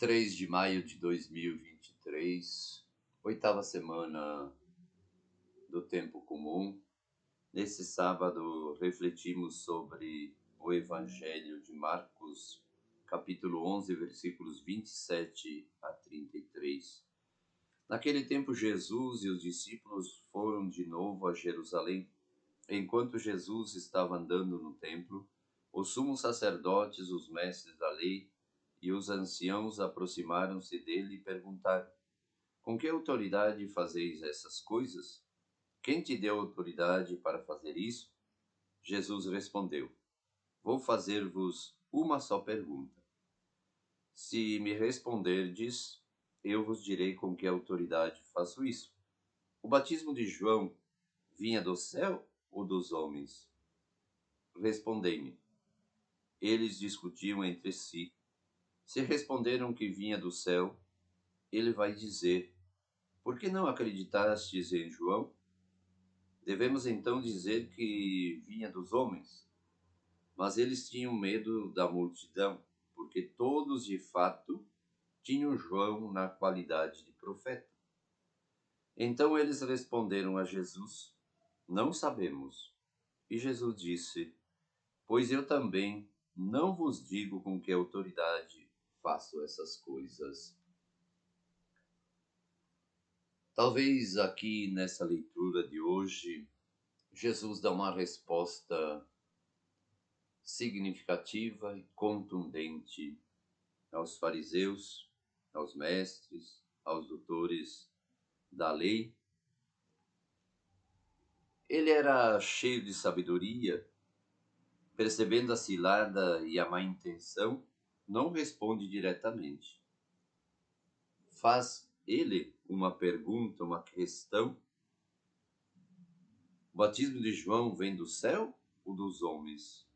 3 de maio de 2023, oitava semana do tempo comum. Nesse sábado, refletimos sobre o Evangelho de Marcos, capítulo 11, versículos 27 a 33. Naquele tempo, Jesus e os discípulos foram de novo a Jerusalém. Enquanto Jesus estava andando no templo, os sumos sacerdotes, os mestres da lei e os anciãos aproximaram-se dele e perguntaram: com que autoridade fazeis essas coisas? Quem te deu autoridade para fazer isso? Jesus respondeu: vou fazer-vos uma só pergunta. Se me responderdes, eu vos direi com que autoridade faço isso. O batismo de João vinha do céu ou dos homens? Respondei-me. Eles discutiam entre si. Se responderam que vinha do céu, ele vai dizer: por que não acreditastes em João? Devemos então dizer que vinha dos homens? Mas eles tinham medo da multidão, porque todos de fato tinham João na qualidade de profeta. Então eles responderam a Jesus: não sabemos. E Jesus disse: pois eu também não vos digo com que autoridade faço essas coisas. Talvez aqui nessa leitura de hoje, Jesus dá uma resposta significativa e contundente aos fariseus, aos mestres, aos doutores da lei. Ele era cheio de sabedoria, percebendo a cilada e a má intenção, não responde diretamente. Faz ele uma pergunta, uma questão: o batismo de João vem do céu ou dos homens?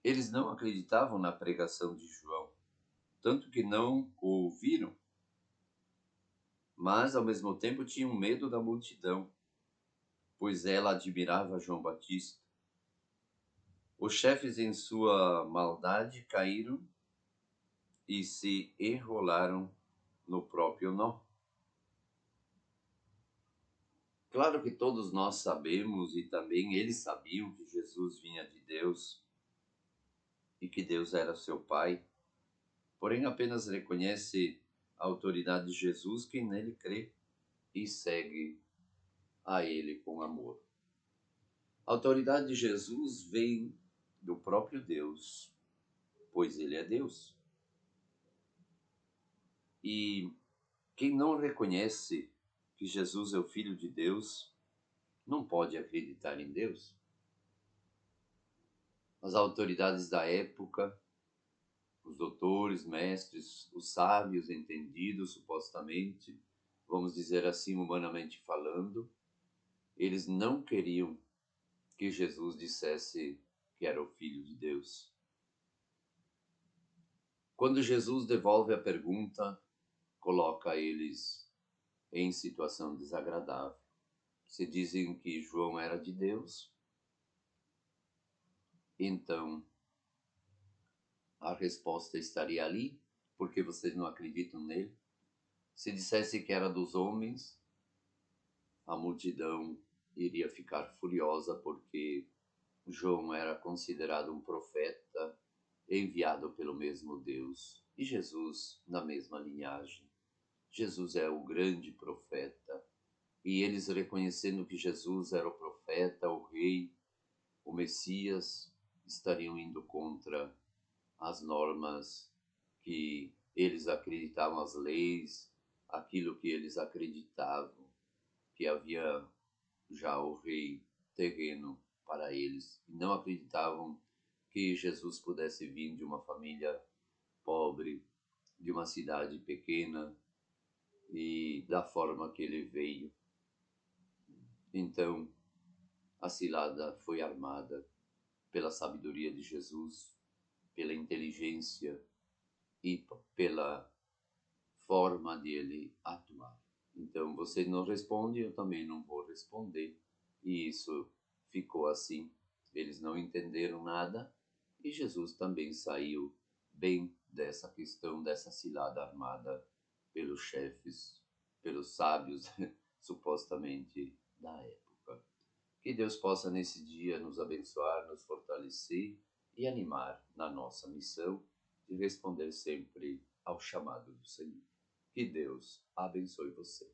Eles não acreditavam na pregação de João, tanto que não o ouviram, mas ao mesmo tempo tinham medo da multidão, pois ela admirava João Batista. Os chefes, em sua maldade, caíram e se enrolaram no próprio nó. Claro que todos nós sabemos, e também eles sabiam, que Jesus vinha de Deus e que Deus era seu Pai, porém apenas reconhece a autoridade de Jesus quem nele crê e segue a ele com amor. A autoridade de Jesus vem do próprio Deus, pois ele é Deus. E quem não reconhece que Jesus é o Filho de Deus, não pode acreditar em Deus. As autoridades da época, os doutores, mestres, os sábios entendidos, supostamente, vamos dizer assim, humanamente falando, eles não queriam que Jesus dissesse que era o Filho de Deus. Quando Jesus devolve a pergunta, coloca eles em situação desagradável. Se dizem que João era de Deus, então a resposta estaria ali, porque vocês não acreditam nele. Se dissesse que era dos homens, a multidão iria ficar furiosa, porque João era considerado um profeta enviado pelo mesmo Deus. E Jesus, na mesma linhagem. Jesus é o grande profeta. E eles, reconhecendo que Jesus era o profeta, o rei, o Messias, estariam indo contra as normas que eles acreditavam, as leis, aquilo que eles acreditavam, que havia já o rei terreno para eles. E não acreditavam que Jesus pudesse vir de uma família pobre, de uma cidade pequena, e da forma que ele veio. Então, a cilada foi armada pela sabedoria de Jesus, pela inteligência e pela forma dele atuar. Então, você não responde, eu também não vou responder. E isso ficou assim. Eles não entenderam nada e Jesus também saiu bem dessa questão dessa cilada armada pelos chefes, pelos sábios, supostamente, da época. Que Deus possa nesse dia nos abençoar, nos fortalecer e animar na nossa missão de responder sempre ao chamado do Senhor. Que Deus abençoe você.